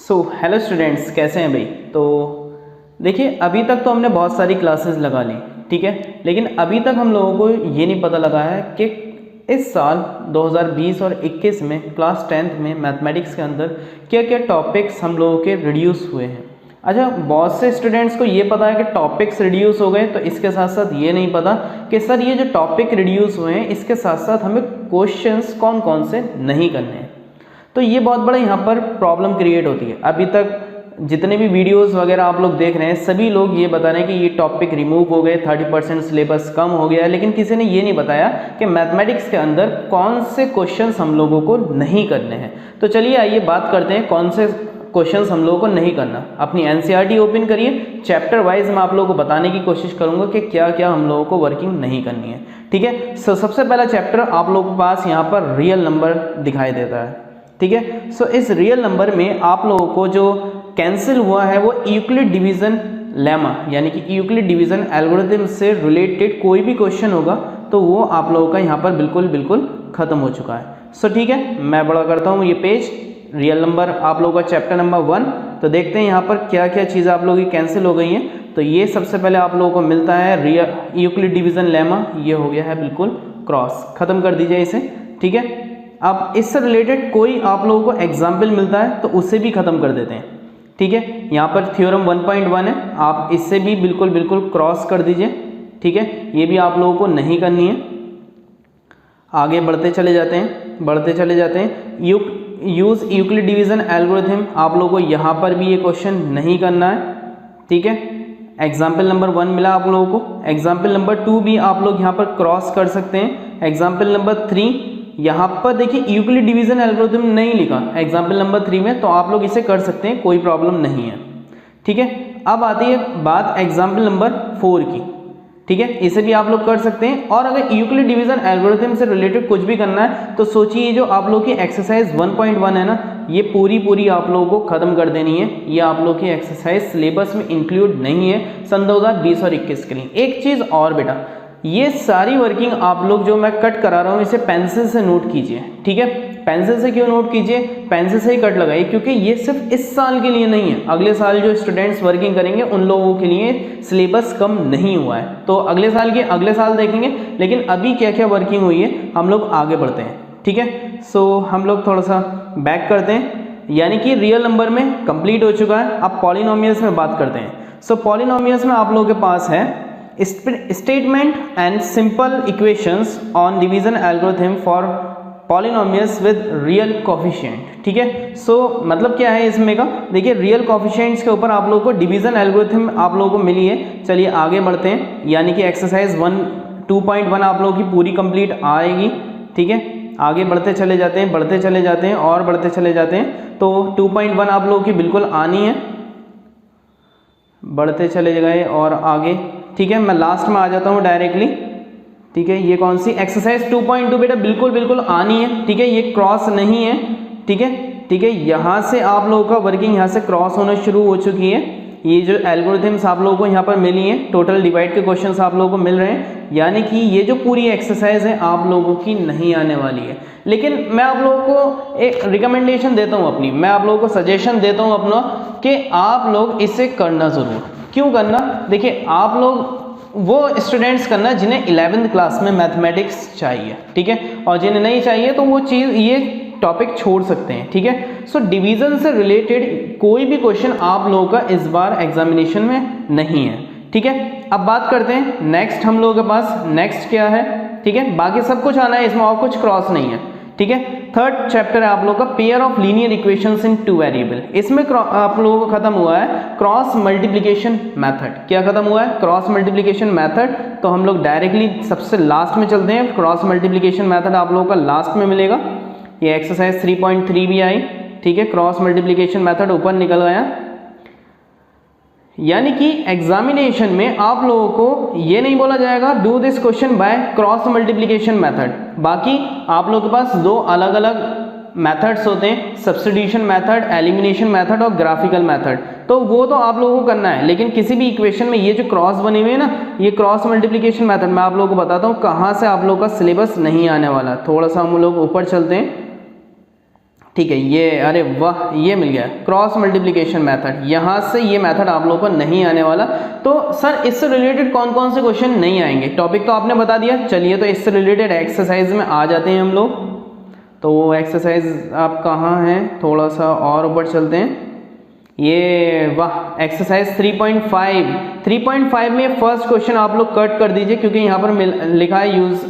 Hello students, कैसे हैं भाई। तो देखिए, अभी तक तो हमने बहुत सारी क्लासेस लगा ली, ठीक है, लेकिन अभी तक हम लोगों को ये नहीं पता लगा है कि इस साल 2020 और 21 में क्लास 10th में मैथमेटिक्स के अंदर क्या क्या टॉपिक्स हम लोगों के रिड्यूस हुए हैं। अच्छा, बहुत से स्टूडेंट्स को ये पता है कि टॉपिक्स रिड्यूस हो गए, तो इसके साथ साथ ये नहीं पता कि सर ये जो टॉपिक रिड्यूस हुए हैं इसके साथ साथ हमें क्वेश्चंस कौन कौन से नहीं करने हैं। तो ये बहुत बड़ा यहाँ पर प्रॉब्लम क्रिएट होती है। अभी तक जितने भी वीडियोस वगैरह आप लोग देख रहे हैं, सभी लोग ये बता रहे हैं कि ये टॉपिक रिमूव हो गए, 30% सिलेबस कम हो गया है, लेकिन किसी ने ये नहीं बताया कि मैथमेटिक्स के अंदर कौन से क्वेश्चंस हम लोगों को नहीं करने हैं। तो चलिए आइए बात करते हैं कौन से क्वेश्चंस हम लोगों को नहीं करना। अपनी एनसीईआरटी ओपन करिए, चैप्टर वाइज मैं आप लोगों को बताने की कोशिश करूंगा कि क्या क्या हम लोगों को वर्किंग नहीं करनी है, ठीक है। सबसे पहला चैप्टर आप लोगों के पास यहाँ पर रियल नंबर दिखाई देता है, ठीक है। इस रियल नंबर में आप लोगों को जो कैंसिल हुआ है वो यूक्लिड डिवीजन लेमा यानी कि यूक्लिड डिवीजन एल्गोरिथम से रिलेटेड कोई भी क्वेश्चन होगा तो वो आप लोगों का यहाँ पर बिल्कुल खत्म हो चुका है। ठीक है, मैं बड़ा करता हूँ ये पेज, रियल नंबर आप लोगों का चैप्टर नंबर 1। तो देखते हैं यहाँ पर क्या क्या चीज़ें आप लोगों की कैंसिल हो गई हैं। तो ये सबसे पहले आप लोगों को मिलता है रियल यूक्लिड डिवीजन लेमा, ये हो गया है बिल्कुल क्रॉस, खत्म कर दीजिए इसे, ठीक है। अब इससे रिलेटेड कोई आप लोगों को एग्जाम्पल मिलता है तो उसे भी खत्म कर देते हैं, ठीक है। यहाँ पर थ्योरम 1.1 है, आप इससे भी बिल्कुल क्रॉस कर दीजिए, ठीक है। ये भी आप लोगों को नहीं करनी है। आगे बढ़ते चले जाते हैं। यूज यूक्लिड डिवीजन एल्गोरिथम, आप लोगों को यहाँ पर भी ये क्वेश्चन नहीं करना है, ठीक है। एग्जाम्पल नंबर 1 मिला आप लोगों को। एग्जाम्पल नंबर 2 भी आप लोग यहाँ पर क्रॉस कर सकते हैं। एग्जाम्पल नंबर 3, यहाँ पर देखिए यूक्लिड डिवीजन एल्गोरिथम नहीं लिखा एग्जाम्पल नंबर 3 में, तो आप लोग इसे कर सकते हैं, कोई प्रॉब्लम नहीं है, ठीक है। अब आती है बात एग्जाम्पल नंबर 4 की, ठीक है, इसे भी आप लोग कर सकते हैं। और अगर यूक्लिड डिवीजन एल्गोरिथम से रिलेटेड कुछ भी करना है तो सोचिए जो आप लोग की एक्सरसाइज 1.1 है ना, ये पूरी आप लोगों को खत्म कर देनी है। ये आप लोग की एक्सरसाइज सिलेबस में इंक्लूड नहीं है सन 2020 और 21 के लिए। एक चीज़ और बेटा, ये सारी वर्किंग आप लोग जो मैं कट करा रहा हूँ इसे पेंसिल से नोट कीजिए, ठीक है। पेंसिल से क्यों नोट कीजिए, पेंसिल से ही कट लगाइए, क्योंकि ये सिर्फ इस साल के लिए नहीं है, अगले साल जो स्टूडेंट्स वर्किंग करेंगे उन लोगों के लिए सिलेबस कम नहीं हुआ है, तो अगले साल देखेंगे। लेकिन अभी क्या क्या वर्किंग हुई है हम लोग आगे बढ़ते हैं, ठीक है। हम लोग थोड़ा सा बैक करते हैं, यानी कि रियल नंबर में कंप्लीट हो चुका है। अब पॉलिनोमियल्स में बात करते हैं। पॉलिनोमियल्स में आप लोगों के पास है statement and simple equations on division algorithm for polynomials with real coefficient, ठीक है। मतलब क्या है इसमें का, देखिए रियल कोफिशिएंट्स के ऊपर आप लोगों को डिवीजन एल्गोरिथम आप लोगों को मिली है। चलिए आगे बढ़ते हैं, यानी कि एक्सरसाइज 2.1 आप लोगों की पूरी कंप्लीट आएगी, ठीक है। आगे बढ़ते चले जाते हैं और बढ़ते चले जाते हैं। तो 2.1 आप लोगों की बिल्कुल आनी है, बढ़ते चले गए और आगे, ठीक है। मैं लास्ट में आ जाता हूँ डायरेक्टली, ठीक है। ये कौन सी एक्सरसाइज 2.2 बेटा बिल्कुल आनी है, ठीक है। ये क्रॉस नहीं है, ठीक है। यहाँ से आप लोगों का वर्किंग यहाँ से क्रॉस होना शुरू हो चुकी है। ये जो एल्गोरिथम्स आप लोगों को यहाँ पर मिली हैं, टोटल डिवाइड के क्वेश्चंस आप लोगों को मिल रहे हैं, यानी कि ये जो पूरी एक्सरसाइज है आप लोगों की नहीं आने वाली है। लेकिन मैं आप लोगों को एक रिकमेंडेशन देता हूँ अपनी, मैं आप लोगों को सजेशन देता हूँ अपना कि आप लोग इसे करना ज़रूर। क्यों करना, देखिए आप लोग वो स्टूडेंट्स करना जिन्हें 11th क्लास में मैथमेटिक्स चाहिए, ठीक है, और जिन्हें नहीं चाहिए तो वो चीज़ ये टॉपिक छोड़ सकते हैं, ठीक है। डिवीजन से रिलेटेड कोई भी क्वेश्चन आप लोगों का इस बार एग्जामिनेशन में नहीं है, ठीक है। अब बात करते हैं नेक्स्ट, हम लोगों के पास नेक्स्ट क्या है, ठीक है। बाकी सब कुछ आना है, इसमें और कुछ क्रॉस नहीं है, ठीक है। थर्ड चैप्टर है आप लोगों का pair of linear equations in 2 variable. इसमें आप लोगों को खत्म हुआ है क्रॉस मल्टीप्लिकेशन मेथड। क्या खत्म हुआ है, क्रॉस मल्टीप्लिकेशन मेथड। तो हम लोग डायरेक्टली सबसे लास्ट में चलते हैं। क्रॉस मल्टीप्लिकेशन मेथड आप लोगों का लास्ट में मिलेगा। ये एक्सरसाइज 3.3 भी आई, ठीक है। क्रॉस मल्टीप्लिकेशन मेथड ऊपर निकल गया, यानी कि एग्जामिनेशन में आप लोगों को ये नहीं बोला जाएगा do this question by cross multiplication method. बाकी आप लोगों के पास 2 अलग अलग मेथड्स होते हैं, सब्स्टिट्यूशन मेथड, एलिमिनेशन मेथड और ग्राफिकल मेथड। तो वो तो आप लोगों को करना है, लेकिन किसी भी इक्वेशन में ये जो क्रॉस बने हुए हैं ना, ये क्रॉस मल्टीप्लिकेशन मेथड मैं आप लोगों को बताता हूँ कहाँ से आप लोगों का सिलेबस नहीं आने वाला। थोड़ा सा हम लोग ऊपर चलते हैं, ठीक है, ये अरे वाह, ये मिल गया क्रॉस मल्टीप्लिकेशन मेथड। यहाँ से ये मेथड आप लोगों को नहीं आने वाला। तो सर इससे रिलेटेड कौन कौन से क्वेश्चन नहीं आएंगे, टॉपिक तो आपने बता दिया। चलिए तो इससे रिलेटेड एक्सरसाइज में आ जाते हैं हम लोग। तो वो एक्सरसाइज आप कहाँ हैं, थोड़ा सा और ऊपर चलते हैं। ये वाह, एक्सरसाइज 3.5 में फर्स्ट क्वेश्चन आप लोग कट कर दीजिए, क्योंकि यहाँ पर लिखा है use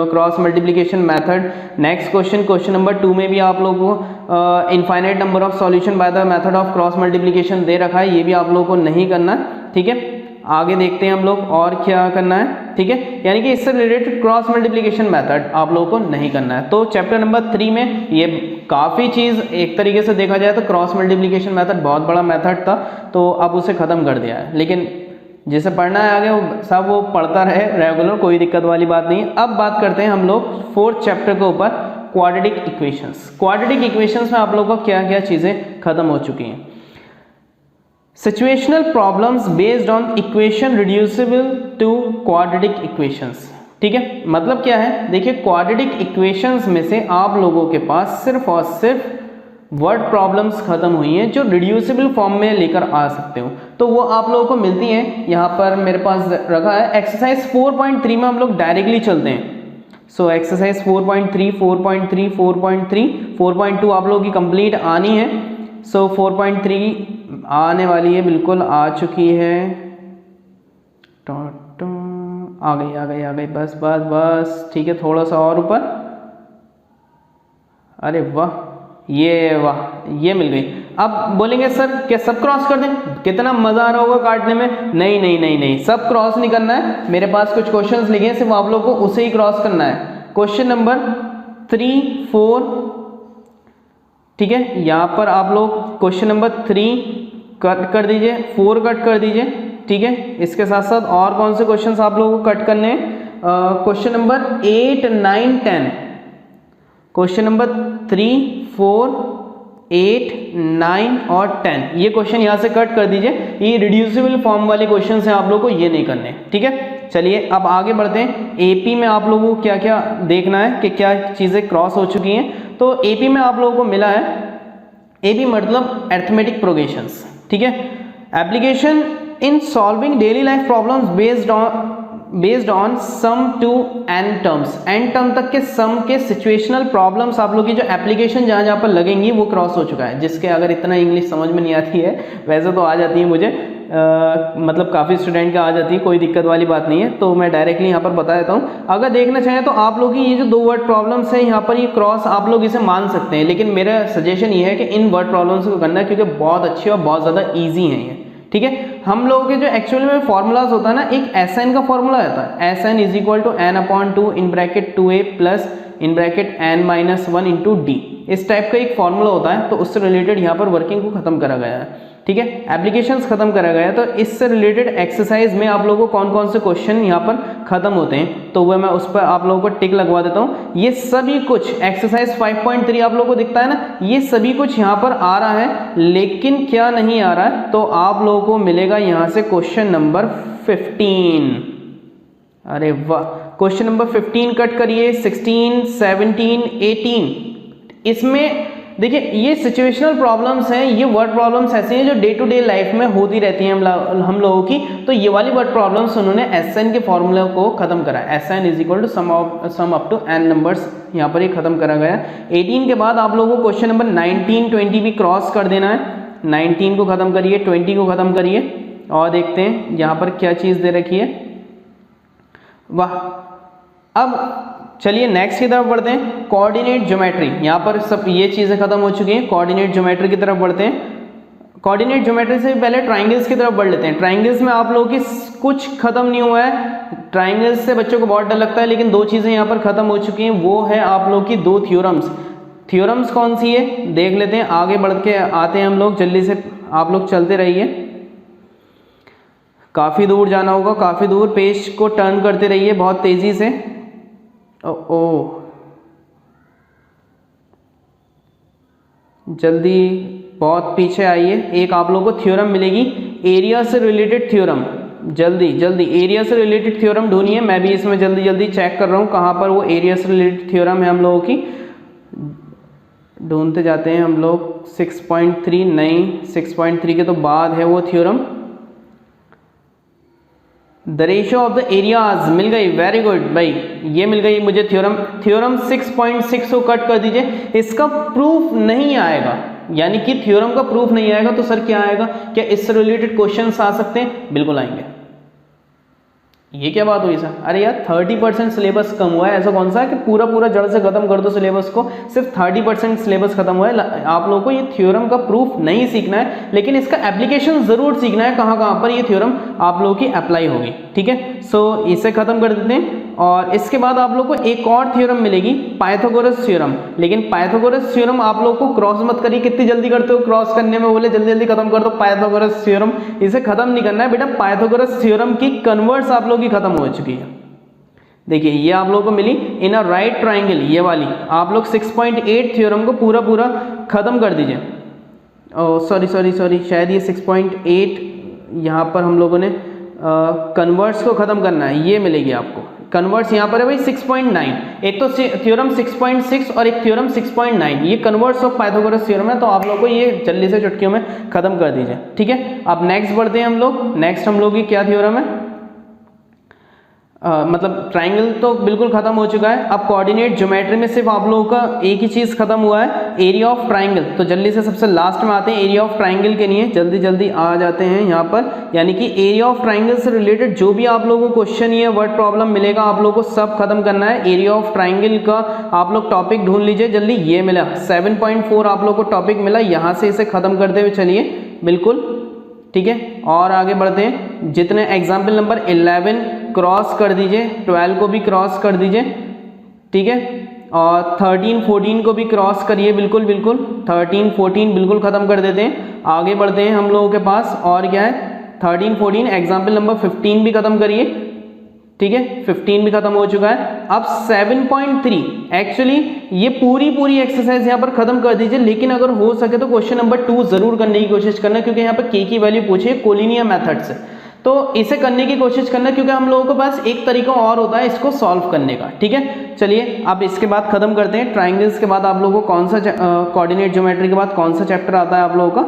cross multiplication method. Next question number 2 में भी आप लोगों को infinite number of solution by the method of cross multiplication दे रखा है, ये भी आप लोगों को नहीं करना। ठीक है, आगे देखते हैं हम लोग और क्या करना है। ठीक है, यानी कि इससे रिलेटेड क्रॉस मल्टीप्लिकेशन मेथड आप लोगों को नहीं करना है। तो चैप्टर नंबर 3 में ये काफ़ी चीज़, एक तरीके से देखा जाए तो क्रॉस मल्टीप्लिकेशन मेथड बहुत बड़ा मेथड था, तो अब उसे ख़त्म कर दिया है। लेकिन जिसे पढ़ना है आगे वो सब वो पढ़ता रहे रेगुलर, कोई दिक्कत वाली बात नहीं है। अब बात करते हैं हम लोग 4th चैप्टर के ऊपर, क्वाड्रेटिक इक्वेशंस। क्वाड्रेटिक इक्वेशंस में आप लोगों को क्या क्या चीज़ें खत्म हो चुकी हैं। Situational problems based on equation reducible to quadratic equations. ठीक है, मतलब क्या है, देखिए क्वाड्रेटिक इक्वेशंस में से आप लोगों के पास सिर्फ और सिर्फ वर्ड प्रॉब्लम्स खत्म हुई हैं जो रिड्यूसिबल फॉर्म में लेकर आ सकते हो, तो वो आप लोगों को मिलती हैं। यहाँ पर मेरे पास रखा है एक्सरसाइज 4.3 में हम लोग डायरेक्टली चलते हैं। सो एक्सरसाइज 4.3, 4.3, 4.3, 4.2 आप लोगों की कंप्लीट आनी है। सो 4.3 आने वाली है, बिल्कुल आ चुकी है। आ गई, बस। ठीक है, थोड़ा सा और ऊपर। अरे वाह, ये मिल गई। अब बोलेंगे सर क्या सब क्रॉस कर दें, कितना मज़ा आ रहा होगा काटने में। नहीं, सब क्रॉस नहीं करना है। मेरे पास कुछ क्वेश्चंस लिखे हैं, सिर्फ आप लोगों को उसे ही क्रॉस करना है। क्वेश्चन नंबर 3, 4, ठीक है, यहाँ पर आप लोग क्वेश्चन नंबर 3 कट कर दीजिए, 4 कट कर दीजिए। ठीक है, इसके साथ साथ और कौन से क्वेश्चंस आप लोगों को कट करने हैं, क्वेश्चन नंबर 8, 9, 10, क्वेश्चन नंबर 3, 4, 8, 9 और 10, ये क्वेश्चन यहाँ से कट कर दीजिए। ये रिड्यूसिबल फॉर्म वाले क्वेश्चन हैं, आप लोगों को ये नहीं करने। ठीक है, चलिए अब आगे बढ़ते हैं। एपी में आप लोगों को क्या क्या देखना है कि क्या चीज़ें क्रॉस हो चुकी हैं। तो एपी में आप लोगों को मिला है, एपी मतलब अरिथमेटिक प्रोग्रेशंस। ठीक है, application in solving daily life problems based on sum to n terms, n term तक के सम के सिचुएशनल प्रॉब्लम्स आप लोग की जो एप्लीकेशन जहाँ पर लगेंगी वो क्रॉस हो चुका है। जिसके अगर इतना इंग्लिश समझ में नहीं आती है, वैसे तो आ जाती है मुझे, मतलब काफ़ी स्टूडेंट का आ जाती है, कोई दिक्कत वाली बात नहीं है। तो मैं डायरेक्टली यहाँ पर बता देता हूँ। अगर देखना चाहें तो आप लोग की ये जो 2 वर्ड प्रॉब्लम्स है यहाँ पर, ये क्रॉस आप लोग इसे मान सकते हैं, लेकिन मेरा सजेशन ये है कि इन वर्ड प्रॉब्लम्स को करना है, क्योंकि बहुत अच्छी और बहुत ज़्यादा ईजी हैं ये। ठीक है, हम लोगों के जो एक्चुअल में फॉर्मूलाज होता है ना, एक SN का फॉर्मूला होता है, SN = n/2 in bracket 2a plus in bracket n-1 into D, इस टाइप का एक फॉर्मूला होता है। तो उससे रिलेटेड यहाँ पर वर्किंग को खत्म करा गया है। ठीक है, एप्लीकेशंस खत्म करा गया है। तो इससे रिलेटेड एक्सरसाइज में आप लोगों को कौन कौन से क्वेश्चन यहाँ पर खत्म होते हैं, तो वह मैं उस पर आप लोगों को टिक लगवा देता हूँ। ये सभी कुछ एक्सरसाइज 5.3 आप लोगों को दिखता है ना, ये सभी कुछ यहाँ पर आ रहा है, लेकिन क्या नहीं आ रहा है, तो आप लोगों को मिलेगा यहाँ से क्वेश्चन नंबर 15। अरे वाह, क्वेश्चन नंबर 15 कट करिए, 16, 17, 18। इसमें देखिए ये सिचुएशनल प्रॉब्लम्स हैं, ये वर्ड प्रॉब्लम्स ऐसी हैं जो डे टू डे लाइफ में होती रहती हैं हम लोगों की। तो ये वाली वर्ड प्रॉब्लम्स उन्होंने SN के फॉर्मूले को खत्म करा है, SN = sum up to n numbers, यहाँ पर ये खत्म करा गया। 18 के बाद आप लोगों को क्वेश्चन नंबर 19, 20 भी क्रॉस कर देना है। 19 को खत्म करिए, 20 को खत्म करिए, और देखते हैं यहाँ पर क्या चीज़ दे रखी है। वाह, अब चलिए नेक्स्ट की तरफ बढ़ते हैं, कोऑर्डिनेट ज्योमेट्री। यहाँ पर सब ये चीज़ें खत्म हो चुकी हैं, कोऑर्डिनेट ज्योमेट्री की तरफ बढ़ते हैं। कोऑर्डिनेट ज्योमेट्री से पहले ट्राइंगल्स की तरफ बढ़ लेते हैं। ट्राइंगल्स में आप लोगों की कुछ खत्म नहीं हुआ है, ट्राइंगल्स से बच्चों को बहुत डर लगता है, लेकिन 2 चीज़ें यहाँ पर खत्म हो चुकी हैं। वो है आप लोग की 2 थ्योरम्स। थ्योरम्स कौन सी है देख लेते हैं, आगे बढ़ के आते हैं हम लोग, जल्दी से आप लोग चलते रहिए। काफ़ी दूर जाना होगा, काफ़ी दूर, पेज को टर्न करते रहिए बहुत तेज़ी से। जल्दी बहुत पीछे आइए। एक आप लोगों को थ्योरम मिलेगी, एरिया से रिलेटेड थ्योरम। जल्दी एरिया से रिलेटेड थ्योरम ढूंढिए। मैं भी इसमें जल्दी चेक कर रहा हूँ कहाँ पर वो एरिया से रिलेटेड थ्योरम है हम लोगों की। ढूंढते जाते हैं हम लोग 6.3, नहीं 6.3 के तो बाद है वो theorem. The ratio of the areas मिल गई, वेरी गुड भाई, ये मिल गई मुझे थ्योरम 6.6 को कट कर दीजिए। इसका प्रूफ नहीं आएगा, यानी कि थ्योरम का प्रूफ नहीं आएगा तो सर क्या आएगा, क्या इससे रिलेटेड क्वेश्चंस आ सकते हैं? बिल्कुल आएंगे। ये क्या बात हुई सर? अरे यार 30% सिलेबस कम हुआ है, ऐसा कौन सा है कि पूरा पूरा जड़ से खत्म कर दो सिलेबस को, सिर्फ 30% सिलेबस खत्म हुआ है। आप लोगों को ये थ्योरम का प्रूफ नहीं सीखना है, लेकिन इसका एप्लीकेशन जरूर सीखना है, कहाँ कहाँ पर ये थ्योरम आप लोगों की अप्लाई होगी, ठीक है। सो इसे खत्म कर देते हैं और इसके बाद आप लोग को एक और थ्योरम मिलेगी, पाइथागोरस थ्योरम। लेकिन पाइथागोरस थ्योरम आप लोग को क्रॉस मत करिए, कितनी जल्दी करते हो क्रॉस करने में, बोले जल्दी जल्दी खत्म कर दो पाइथागोरस थ्योरम, इसे खत्म नहीं करना है बेटा। पाइथागोरस थ्योरम की कन्वर्ट्स आप लोग की खत्म हो चुकी है। देखिए ये आप लोगों को मिली इन अ राइट ट्राइंगल, ये वाली आप लोग 6.8 थ्योरम को पूरा पूरा खत्म कर दीजिए। सॉरी शायद ये 6.8 यहाँ पर हम लोगों ने कन्वर्ट्स को खत्म करना है, ये मिलेगी आपको। कन्वर्ट्स यहाँ पर है भाई 6.9, एक तो थ्योरम 6.6 और एक थ्योरम 6.9, ये कन्वर्ट्स ऑफ पाइथागोरस थ्योरम है, तो आप लोगों को ये जल्दी से चुटकियों में खत्म कर दीजिए, ठीक है। अब नेक्स्ट बढ़ते हैं हम लोग। नेक्स्ट हम लोग की क्या थ्योरम है, मतलब ट्राइंगल तो बिल्कुल खत्म हो चुका है। अब कोऑर्डिनेट ज्योमेट्री में सिर्फ आप लोगों का एक ही चीज खत्म हुआ है, एरिया ऑफ ट्राइंगल। तो जल्दी से सबसे लास्ट में आते हैं एरिया ऑफ ट्राइंगल के लिए, जल्दी जल्दी आ जाते हैं यहाँ पर। यानी कि एरिया ऑफ ट्राइंगल से रिलेटेड जो भी आप लोगों को क्वेश्चन या वर्ड प्रॉब्लम मिलेगा आप लोगों को सब खत्म करना है। एरिया ऑफ ट्राइंगल का आप लोग टॉपिक ढूंढ लीजिए जल्दी, ये मिला 7.4 आप लोग को टॉपिक मिला, यहाँ से इसे खत्म करते हुए चलिए, बिल्कुल ठीक है। और आगे बढ़ते हैं, जितने एग्जाम्पल नंबर 11 क्रॉस कर दीजिए, 12 को भी क्रॉस कर दीजिए, ठीक है। और 13, 14 को भी क्रॉस करिए, बिल्कुल 13, 14 बिल्कुल खत्म कर देते हैं। आगे बढ़ते हैं हम लोगों के पास, और क्या है 13, 14, एग्जाम्पल नंबर 15 भी खत्म करिए, ठीक है। 15 भी खत्म हो चुका है। अब 7.3 एक्चुअली ये पूरी एक्सरसाइज यहाँ पर खत्म कर दीजिए, लेकिन अगर हो सके तो क्वेश्चन नंबर 2 जरूर करने की कोशिश करना, क्योंकि यहाँ पर के की वैल्यू पूछी है कोलिनियर मेथड से, तो इसे करने की कोशिश करना, क्योंकि हम लोगों के पास एक तरीका और होता है इसको सॉल्व करने का, ठीक है। चलिए अब इसके बाद खत्म करते हैं। ट्राइंगल्स के बाद आप लोगों को कौन सा, कोऑर्डिनेट ज्योमेट्री के बाद कौन सा चैप्टर आता है आप लोगों का,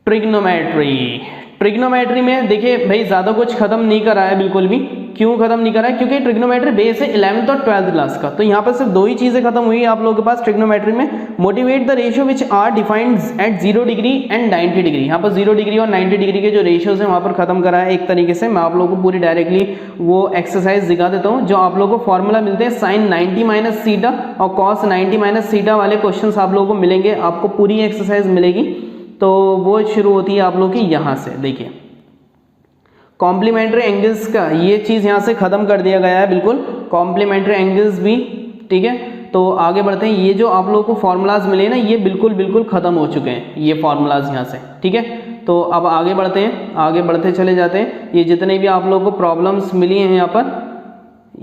ट्रिग्नोमेट्री। ट्रिग्नोमेट्री में देखिए भाई ज़्यादा कुछ खत्म नहीं करा है, बिल्कुल भी। क्यों खत्म नहीं करा है, क्योंकि ट्रिग्नोमेट्री बेस है 11th और 12th क्लास का, तो यहाँ पर सिर्फ 2 ही चीज़ें खत्म हुई है आप लोगों के पास ट्रिग्नोमेट्री में। Motivate the ratio which are defined at 0 degree and 90 degree, यहाँ पर 0 डिग्री और 90 डिग्री के जो रेशियोज हैं वहाँ पर खत्म करा है एक तरीके से। मैं आप लोगों को पूरी डायरेक्टली वो एक्सरसाइज दिखा देता हूँ, जो आप लोगों को फॉर्मूला मिलते हैं साइन 90 माइनस सीटा और कॉस 90 माइनस सीटा वाले क्वेश्चन आप लोगों को मिलेंगे, आपको पूरी एक्सरसाइज मिलेगी। तो वो शुरू होती है आप लोगों की यहाँ से, देखिए कॉम्प्लीमेंट्री एंगल्स का ये चीज़ यहाँ से ख़त्म कर दिया गया है, बिल्कुल कॉम्प्लीमेंट्री एंगल्स भी, ठीक है। तो आगे बढ़ते हैं, ये जो आप लोगों को फार्मूलाज मिले ना ये बिल्कुल ख़त्म हो चुके हैं ये फार्मूलाज यहाँ से, ठीक है। तो अब आगे बढ़ते हैं, आगे बढ़ते चले जाते हैं। ये जितने भी आप लोगों को प्रॉब्लम्स मिली हैं यहाँ पर,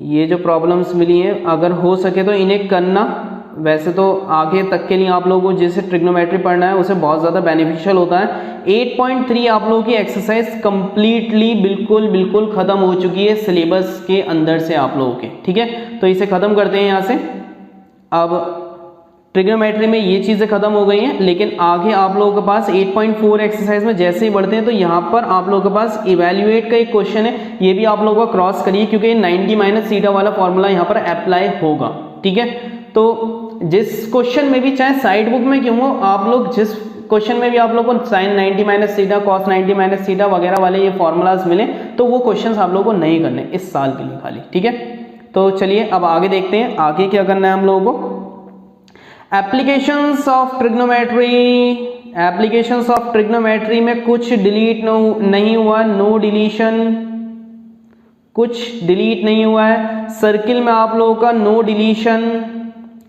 ये जो प्रॉब्लम्स मिली हैं अगर हो सके तो इन्हें करना। वैसे तो आगे तक के लिए आप लोगों को जिसे ट्रिग्नोमेट्री पढ़ना है उसे बहुत ज़्यादा बेनिफिशियल होता है। 8.3 आप लोगों की एक्सरसाइज कंप्लीटली बिल्कुल ख़त्म हो चुकी है सिलेबस के अंदर से आप लोगों के, ठीक है। तो इसे ख़त्म करते हैं यहाँ से। अब ट्रिग्नोमेट्री में ये चीज़ें खत्म हो गई हैं, लेकिन आगे आप लोगों के पास 8.4 एक्सरसाइज में जैसे ही बढ़ते हैं तो यहाँ पर आप लोगों के पास इवेल्युएट का एक क्वेश्चन है, ये भी आप लोगों को क्रॉस करिए, क्योंकि 90 माइनस सीटा वाला फॉर्मूला यहाँ पर अप्लाई होगा, ठीक है। तो जिस क्वेश्चन में भी, चाहे साइड बुक में क्यों हो, आप लोग जिस क्वेश्चन में भी आप लोगों को sine 90 minus theta, cos 90 minus theta वगैरह वाले ये फॉर्मूलाज मिले, तो वो क्वेश्चंस आप लोगों को नहीं करने इस साल के लिए खाली, ठीक है। तो चलिए अब आगे देखते हैं, आगे क्या करना है हम लोगों को। Applications of trigonometry, applications of trigonometry में कुछ डिलीट नहीं हुआ, नो डिलीशन, कुछ डिलीट नहीं हुआ है। सर्किल में आप लोगों का नो डिलीशन,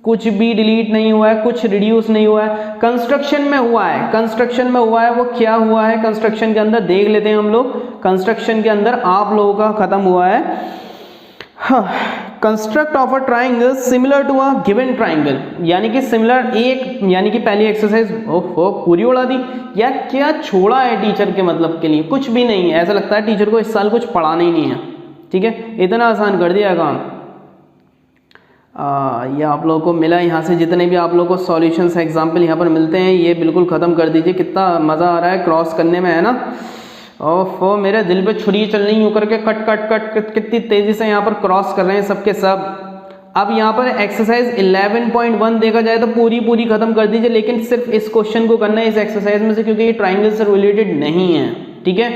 कुछ भी डिलीट नहीं हुआ है, कुछ रिड्यूस नहीं हुआ है। कंस्ट्रक्शन में हुआ है, कंस्ट्रक्शन में हुआ है, वो क्या हुआ है कंस्ट्रक्शन के अंदर देख लेते हैं हम लोग। कंस्ट्रक्शन के अंदर आप लोगों का खत्म हुआ है, construct of a triangle similar to a given triangle, यानी कि सिमिलर एक, यानी कि पहली एक्सरसाइज ओहो पूरी उड़ा दी यार, क्या छोड़ा है टीचर के मतलब के लिए, कुछ भी नहीं है। ऐसा लगता है टीचर को इस साल कुछ पढ़ाना ही नहीं है, ठीक है, इतना आसान कर दिया काम। ये आप लोगों को मिला यहाँ से, जितने भी आप लोगों को सॉल्यूशंस एग्जाम्पल यहाँ पर मिलते हैं ये बिल्कुल ख़त्म कर दीजिए। कितना मज़ा आ रहा है क्रॉस करने में, है ना। ओफो, मेरे दिल पे छुरी चल रही यूँ करके कट कट कट कट, कितनी तेज़ी से यहाँ पर क्रॉस कर रहे हैं सबके सब। अब यहाँ पर एक्सरसाइज 11.1 देखा जाए तो पूरी ख़त्म कर दीजिए, लेकिन सिर्फ इस क्वेश्चन को करना है इस एक्सरसाइज में से, क्योंकि ये ट्राइंगल से रिलेटेड नहीं है, ठीक है।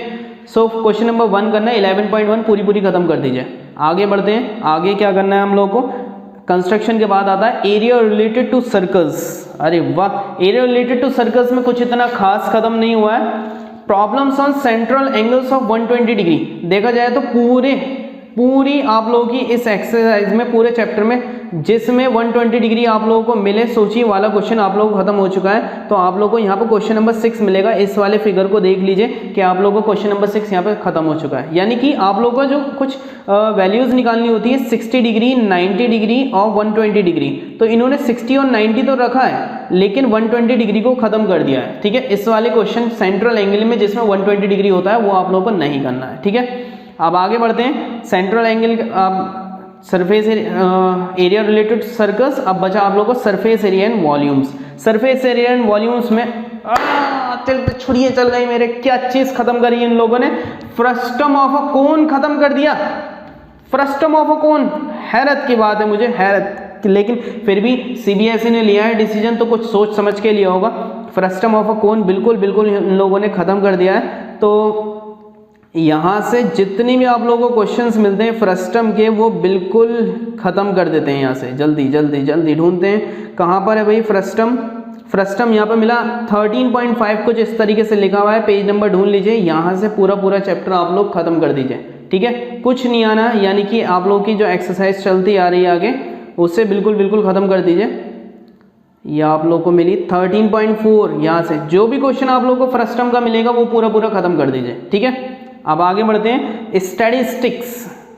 सो क्वेश्चन नंबर 1 करना है, 11.1 पूरी ख़त्म कर दीजिए। आगे बढ़ते हैं, आगे क्या करना है हम लोगों को। कंस्ट्रक्शन के बाद आता है एरिया रिलेटेड टू सर्कल्स। अरे वाह, एरिया रिलेटेड टू सर्कल्स में कुछ इतना खास खत्म नहीं हुआ है। Problems on central angles of 120 degree देखा जाए तो पूरी आप लोगों की इस एक्सरसाइज में, पूरे चैप्टर में जिसमें 120 डिग्री आप लोगों को मिले, सोचिए वाला क्वेश्चन आप लोगों को खत्म हो चुका है। तो आप लोगों को यहाँ पर क्वेश्चन नंबर 6 मिलेगा। इस वाले फिगर को देख लीजिए कि आप लोगों को क्वेश्चन नंबर 6 यहाँ पे खत्म हो चुका है। यानी कि आप लोगों को जो कुछ वैल्यूज निकालनी होती है 60 डिग्री, 90 डिग्री और 120 डिग्री, तो इन्होंने 60 और 90 तो रखा है लेकिन 120 डिग्री को खत्म कर दिया है, ठीक है। इस वाले क्वेश्चन सेंट्रल एंगल में जिसमें 120 डिग्री होता है वो आप लोगों को नहीं करना है, ठीक है। अब आगे बढ़ते हैं, central angle surface area related circles. अब बचा आप लोगों को surface area and volumes. Surface area and volumes में छुड़िए चल रही मेरे, क्या चीज खत्म करी इन लोगों ने, फ्रस्टम ऑफ अ कोन खत्म कर दिया। फ्रस्टम ऑफ अ कोन, हैरत की बात है, मुझे हैरत, लेकिन फिर भी सीबीएसई ने लिया है डिसीजन तो कुछ सोच समझ के लिया होगा। फ्रस्टम ऑफ अ कोन बिल्कुल इन लोगों ने खत्म कर दिया है। तो यहाँ से जितनी भी आप लोगों को क्वेश्चंस मिलते हैं फ्रस्टम के, वो बिल्कुल ख़त्म कर देते हैं। यहाँ से जल्दी ढूंढते हैं कहाँ पर है भाई फ्रस्टम यहाँ पर मिला 13.5 कुछ इस तरीके से लिखा हुआ है, पेज नंबर ढूंढ लीजिए। यहाँ से पूरा चैप्टर आप लोग खत्म कर दीजिए, ठीक है। कुछ नहीं आना, यानी कि आप लोग की जो एक्सरसाइज चलती आ रही है आगे उससे बिल्कुल ख़त्म कर दीजिए। ये आप लोग को मिली 13.4, यहाँ से जो भी क्वेश्चन आप लोग को फ्रस्टम का मिलेगा वो पूरा ख़त्म कर दीजिए, ठीक है। अब आगे बढ़ते हैं,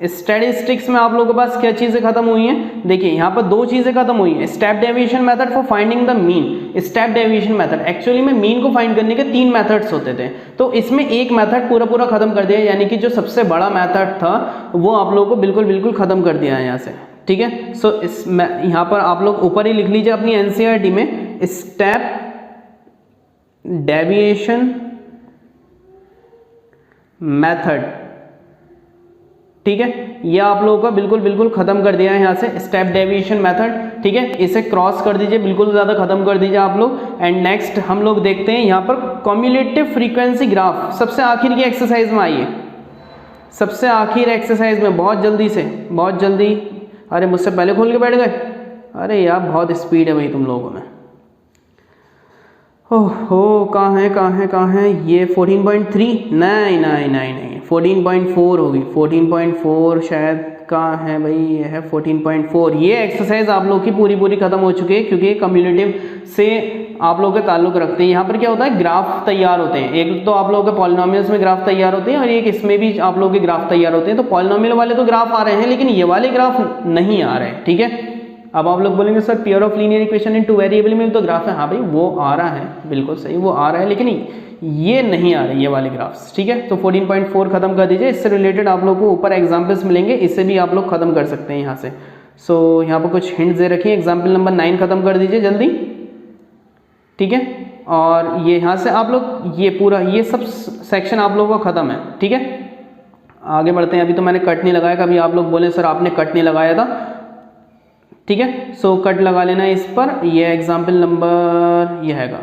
स्टैटिस्टिक्स में आप लोगों के पास क्या चीज़ें खत्म हुई हैं। देखिए यहाँ पर 2 चीज़ें खत्म हुई हैं। Step deviation method for finding the mean. Step deviation method actually में मीन को फाइंड करने के 3 मेथड्स होते थे, तो इसमें एक मेथड पूरा खत्म कर दिया, यानी कि जो सबसे बड़ा मेथड था वो आप लोगों को बिल्कुल खत्म कर दिया है यहाँ से, ठीक है। सो यहाँ पर आप लोग ऊपर ही लिख लीजिए अपनी एनसीईआरटी में, स्टेप डेविएशन मेथड, ठीक है। ये आप लोगों का बिल्कुल खत्म कर दिया है यहाँ से, स्टेप डेविएशन मेथड, ठीक है। इसे क्रॉस कर दीजिए, बिल्कुल ज़्यादा खत्म कर दीजिए आप लोग। एंड नेक्स्ट हम लोग देखते हैं यहाँ पर कम्युलेटिव फ्रीक्वेंसी ग्राफ। सबसे आखिर की एक्सरसाइज में आइए, सबसे आखिर एक्सरसाइज में, बहुत जल्दी। अरे मुझसे पहले खोल के बैठ गए, अरे यार बहुत स्पीड है भाई तुम लोगों में। ओहो, कहाँ है ये 14.3, नहीं 14.4 होगी, 14.4 शायद, कहाँ है भाई, ये है 14.4। ये एक्सरसाइज आप लोग की पूरी खत्म हो चुकी है, क्योंकि कम्युलेटिव से आप लोग के ताल्लुक रखते हैं। यहाँ पर क्या होता है, ग्राफ तैयार होते हैं। एक तो आप लोगों के पॉलिनोमियल्स में ग्राफ तैयार होते हैं और एक इसमें भी आप लोगों के ग्राफ तैयार होते हैं। तो पॉलिनोमियल वाले तो ग्राफ आ रहे हैं, लेकिन ये वाले ग्राफ नहीं आ रहे हैं, ठीक है। अब आप लोग बोलेंगे sir pair of linear equation in 2 variable में तो ग्राफ है। हाँ भाई वो आ रहा है, बिल्कुल सही वो आ रहा है, लेकिन ये नहीं आ रहे ये वाले ग्राफ्स, ठीक है। तो 14.4 खत्म कर दीजिए। इससे रिलेटेड आप लोग को ऊपर एग्जाम्पल्स मिलेंगे, इससे भी आप लोग खत्म कर सकते हैं यहाँ से। सो यहाँ पर कुछ हिंट्स दे रखी है। एग्जाम्पल नंबर 9 खत्म कर दीजिए जल्दी, ठीक है। और ये यहाँ से आप लोग ये सब सेक्शन आप लोगों का खत्म है, ठीक है। आगे बढ़ते हैं। अभी तो मैंने कट नहीं लगाया, कभी आप लोग बोले सर आपने कट नहीं लगाया था, ठीक है। सो कट लगा लेना इस पर। ये एग्जाम्पल नंबर ये हैगा,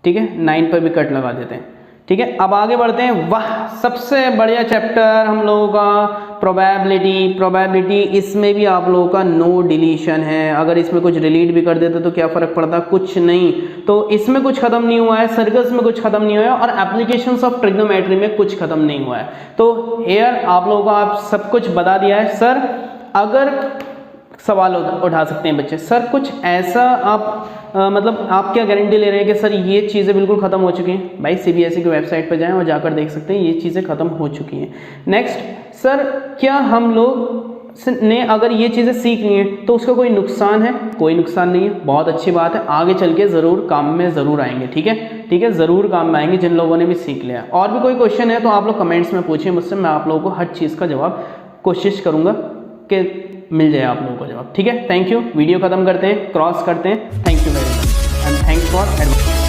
ठीक है, 9 पर भी कट लगा देते हैं, ठीक है। अब आगे बढ़ते हैं। वाह, सबसे बढ़िया चैप्टर हम लोगों का प्रोबेबिलिटी। इसमें भी आप लोगों का नो डिलीशन है। अगर इसमें कुछ डिलीट भी कर देते तो क्या फ़र्क पड़ता, कुछ नहीं। तो इसमें कुछ ख़त्म नहीं हुआ है, सर्कल्स में कुछ ख़त्म नहीं हुआ है, और एप्लीकेशंस ऑफ ट्रिग्नोमेट्री में कुछ ख़त्म नहीं हुआ है। तो हेयर आप लोगों को आप सब कुछ बता दिया है। सर अगर सवाल उठा सकते हैं बच्चे, सर कुछ ऐसा आप मतलब आप क्या गारंटी ले रहे हैं कि सर ये चीज़ें बिल्कुल ख़त्म हो चुकी हैं। भाई सीबीएसई की वेबसाइट पर जाएं और जाकर देख सकते हैं ये चीज़ें ख़त्म हो चुकी हैं। नेक्स्ट, सर क्या हम लोग ने अगर ये चीज़ें सीख ली हैं तो उसका कोई नुकसान है? कोई नुकसान नहीं है, बहुत अच्छी बात है। आगे चल के ज़रूर काम में ज़रूर आएंगे, ठीक है, ज़रूर काम में आएंगे जिन लोगों ने भी सीख लिया। और भी कोई क्वेश्चन है तो आप लोग कमेंट्स में पूछिए मुझसे, मैं आप लोगों को हर चीज़ का जवाब कोशिश करूँगा कि मिल जाए आप लोगों को जवाब। ठीक है, थैंक यू। वीडियो खत्म करते हैं, क्रॉस करते हैं। Thank you very much and thanks for advice.